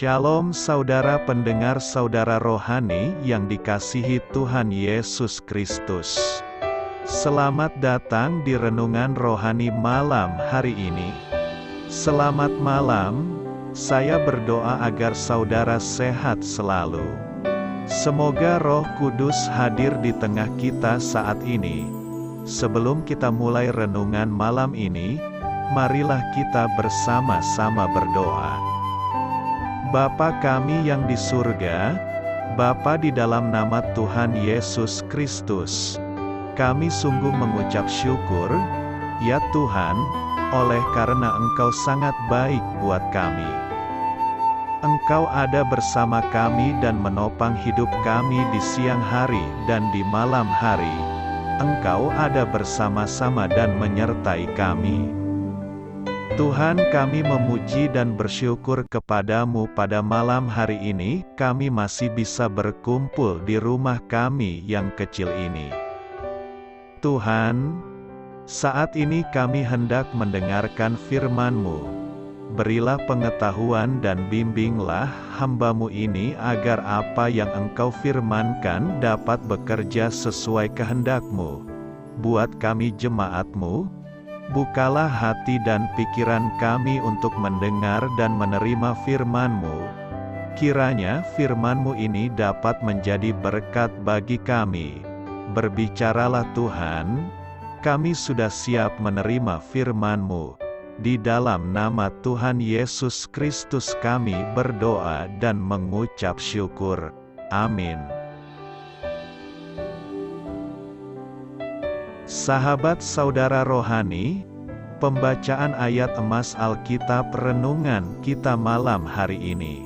Shalom saudara pendengar saudara rohani yang dikasihi Tuhan Yesus Kristus. Selamat datang di renungan rohani malam hari ini. Selamat malam, saya berdoa agar saudara sehat selalu. Semoga Roh Kudus hadir di tengah kita saat ini. Sebelum kita mulai renungan malam ini, marilah kita bersama-sama berdoa. Bapa kami yang di surga, Bapa di dalam nama Tuhan Yesus Kristus, kami sungguh mengucap syukur, ya Tuhan, oleh karena Engkau sangat baik buat kami. Engkau ada bersama kami dan menopang hidup kami di siang hari dan di malam hari. Engkau ada bersama-sama dan menyertai kami. Tuhan, kami memuji dan bersyukur kepadamu pada malam hari ini, kami masih bisa berkumpul di rumah kami yang kecil ini. Tuhan, saat ini kami hendak mendengarkan firman-Mu. Berilah pengetahuan dan bimbinglah hamba-Mu ini agar apa yang Engkau firmankan dapat bekerja sesuai kehendak-Mu. Buat kami jemaat-Mu, bukalah hati dan pikiran kami untuk mendengar dan menerima firman-Mu. Kiranya firman-Mu ini dapat menjadi berkat bagi kami. Berbicaralah Tuhan, kami sudah siap menerima firman-Mu. Di dalam nama Tuhan Yesus Kristus kami berdoa dan mengucap syukur. Amin. Sahabat saudara rohani, pembacaan ayat emas Alkitab renungan kita malam hari ini.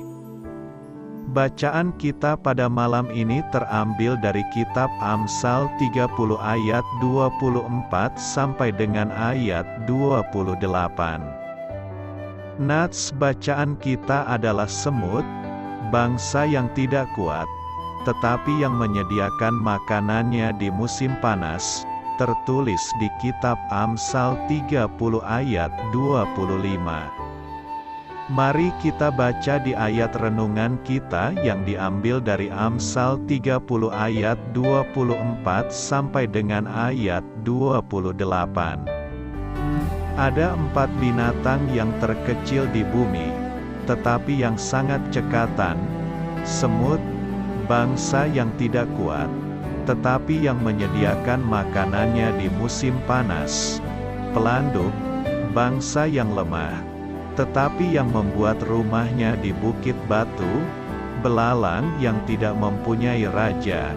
Bacaan kita pada malam ini terambil dari kitab Amsal 30 ayat 24 sampai dengan ayat 28. Nats bacaan kita adalah semut, bangsa yang tidak kuat, tetapi yang menyediakan makanannya di musim panas, tertulis di kitab Amsal 30 ayat 25. Mari kita baca di ayat renungan kita yang diambil dari Amsal 30 ayat 24 sampai dengan ayat 28. Ada 4 binatang yang terkecil di bumi, tetapi yang sangat cekatan: semut, bangsa yang tidak kuat, tetapi yang menyediakan makanannya di musim panas; pelanduk, bangsa yang lemah, tetapi yang membuat rumahnya di bukit batu; belalang yang tidak mempunyai raja,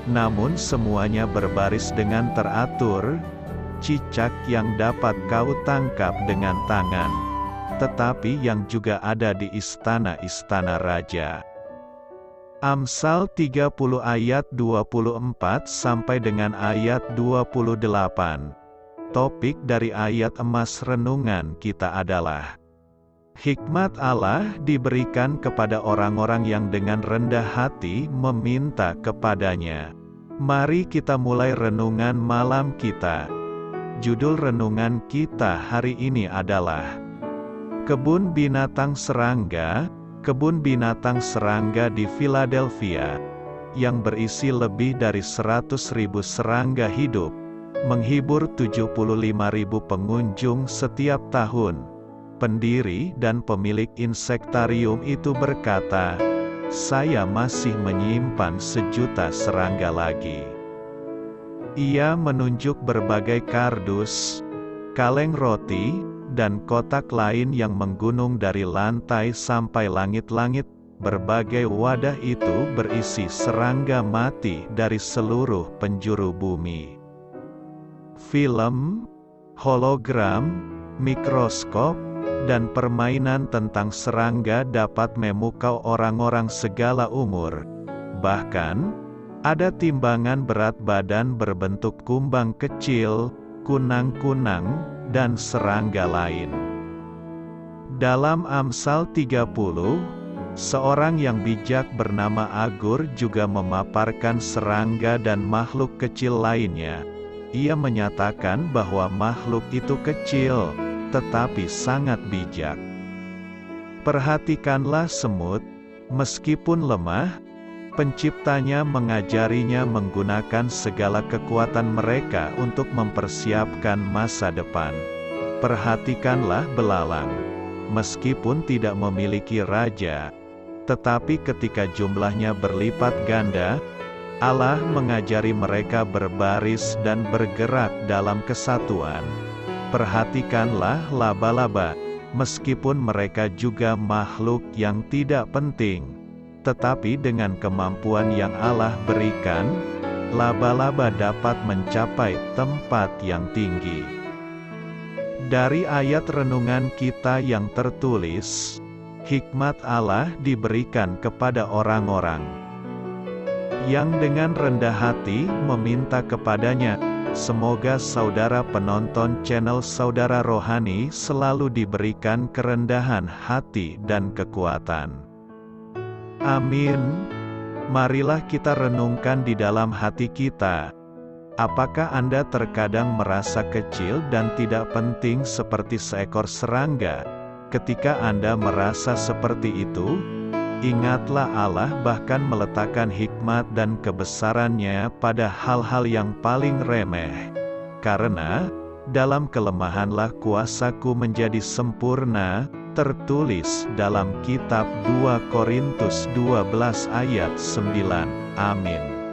namun semuanya berbaris dengan teratur; cicak yang dapat kau tangkap dengan tangan, tetapi yang juga ada di istana-istana raja. Amsal 30 ayat 24 sampai dengan ayat 28. Topik dari ayat emas renungan kita adalah: hikmat Allah diberikan kepada orang-orang yang dengan rendah hati meminta kepadanya. Mari kita mulai renungan malam kita. Judul renungan kita hari ini adalah Kebun Binatang Serangga. Kebun binatang serangga di Philadelphia, yang berisi lebih dari 100.000 serangga hidup, menghibur 75.000 pengunjung setiap tahun. Pendiri dan pemilik insektarium itu berkata, "Saya masih menyimpan 1.000.000 serangga lagi." Ia menunjuk berbagai kardus, kaleng roti, dan kotak lain yang menggunung dari lantai sampai langit-langit. Berbagai wadah itu berisi serangga mati dari seluruh penjuru bumi. Film, hologram, mikroskop, dan permainan tentang serangga dapat memukau orang-orang segala umur. Bahkan, ada timbangan berat badan berbentuk kumbang kecil, kunang-kunang, dan serangga lain. Dalam Amsal 30, seorang yang bijak bernama Agur juga memaparkan serangga dan makhluk kecil lainnya. Ia menyatakan bahwa makhluk itu kecil, tetapi sangat bijak. Perhatikanlah semut, meskipun lemah, Penciptanya mengajarinya menggunakan segala kekuatan mereka untuk mempersiapkan masa depan. Perhatikanlah belalang, meskipun tidak memiliki raja, tetapi ketika jumlahnya berlipat ganda, Allah mengajari mereka berbaris dan bergerak dalam kesatuan. Perhatikanlah laba-laba, meskipun mereka juga makhluk yang tidak penting, tetapi dengan kemampuan yang Allah berikan, laba-laba dapat mencapai tempat yang tinggi. Dari ayat renungan kita yang tertulis, hikmat Allah diberikan kepada orang-orang yang dengan rendah hati meminta kepadanya. Semoga saudara penonton channel Saudara Rohani selalu diberikan kerendahan hati dan kekuatan. Amin. Marilah kita renungkan di dalam hati kita. Apakah Anda terkadang merasa kecil dan tidak penting seperti seekor serangga? Ketika Anda merasa seperti itu, ingatlah Allah bahkan meletakkan hikmat dan kebesarannya pada hal-hal yang paling remeh. Karena, dalam kelemahanlah kuasaku menjadi sempurna, tertulis dalam kitab 2 Korintus 12 ayat 9. Amin.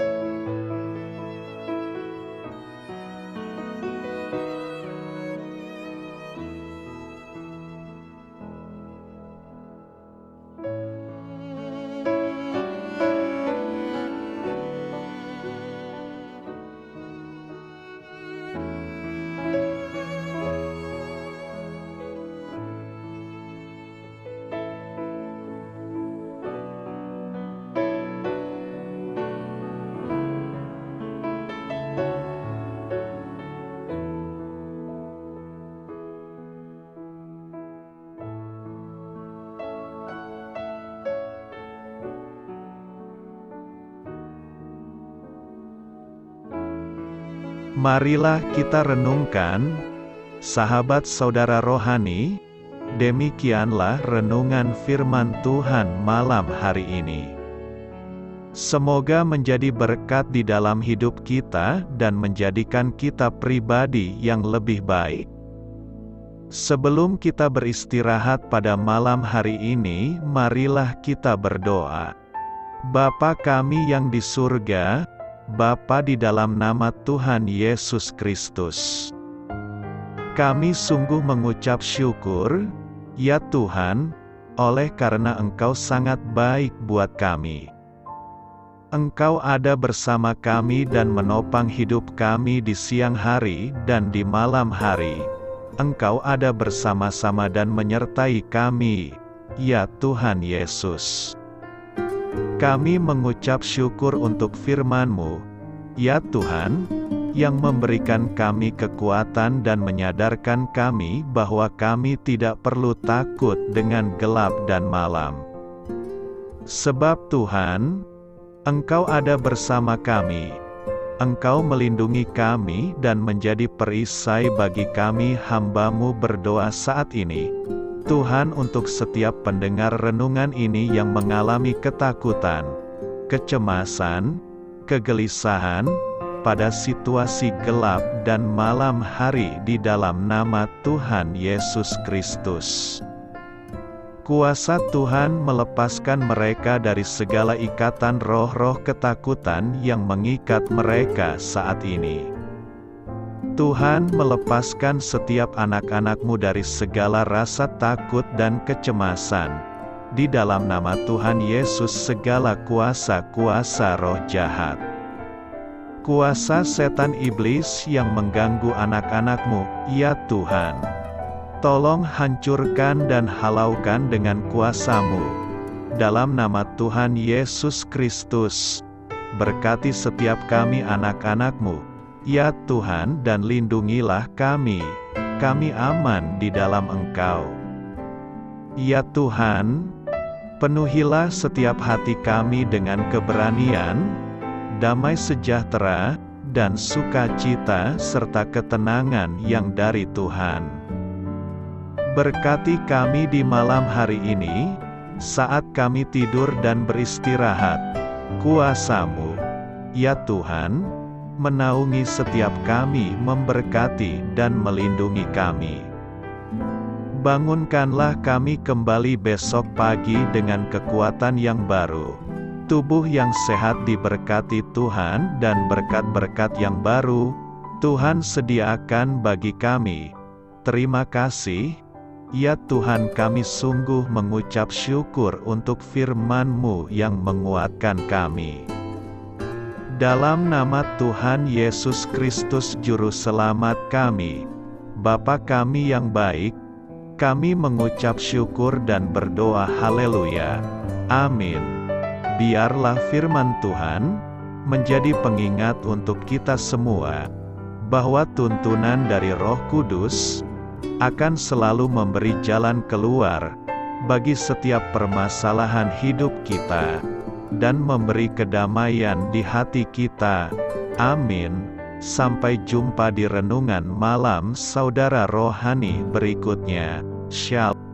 Marilah kita renungkan, sahabat saudara rohani, demikianlah renungan firman Tuhan malam hari ini. Semoga menjadi berkat di dalam hidup kita dan menjadikan kita pribadi yang lebih baik. Sebelum kita beristirahat pada malam hari ini, marilah kita berdoa. Bapa kami yang di surga, Bapa di dalam nama Tuhan Yesus Kristus, kami sungguh mengucap syukur, ya Tuhan, oleh karena Engkau sangat baik buat kami. Engkau ada bersama kami dan menopang hidup kami di siang hari dan di malam hari. Engkau ada bersama-sama dan menyertai kami, ya Tuhan Yesus. Kami mengucap syukur untuk firman-Mu, ya Tuhan, yang memberikan kami kekuatan dan menyadarkan kami bahwa kami tidak perlu takut dengan gelap dan malam. Sebab Tuhan, Engkau ada bersama kami. Engkau melindungi kami dan menjadi perisai bagi kami hamba-Mu berdoa saat ini. Tuhan, untuk setiap pendengar renungan ini yang mengalami ketakutan, kecemasan, kegelisahan, pada situasi gelap dan malam hari di dalam nama Tuhan Yesus Kristus. Kuasa Tuhan melepaskan mereka dari segala ikatan roh-roh ketakutan yang mengikat mereka saat ini. Tuhan melepaskan setiap anak-anak-Mu dari segala rasa takut dan kecemasan. Di dalam nama Tuhan Yesus segala kuasa-kuasa roh jahat, kuasa setan iblis yang mengganggu anak-anak-Mu, ya Tuhan, tolong hancurkan dan halaukan dengan kuasa-Mu. Dalam nama Tuhan Yesus Kristus, berkati setiap kami anak-anak-Mu, ya Tuhan, dan lindungilah kami aman di dalam Engkau. Ya Tuhan, penuhilah setiap hati kami dengan keberanian, damai sejahtera, dan sukacita serta ketenangan yang dari Tuhan. Berkati kami di malam hari ini, saat kami tidur dan beristirahat. Kuasa-Mu, ya Tuhan, menaungi setiap kami, memberkati dan melindungi kami. Bangunkanlah kami kembali besok pagi dengan kekuatan yang baru, tubuh yang sehat diberkati Tuhan, dan berkat-berkat yang baru Tuhan sediakan bagi kami. Terima kasih, ya Tuhan, kami sungguh mengucap syukur untuk firman-Mu yang menguatkan kami. Dalam nama Tuhan Yesus Kristus Juru Selamat kami, Bapa kami yang baik, kami mengucap syukur dan berdoa haleluya. Amin. Biarlah firman Tuhan menjadi pengingat untuk kita semua, bahwa tuntunan dari Roh Kudus akan selalu memberi jalan keluar bagi setiap permasalahan hidup kita, dan memberi kedamaian di hati kita. Amin. Sampai jumpa di renungan malam saudara rohani berikutnya. Shalom.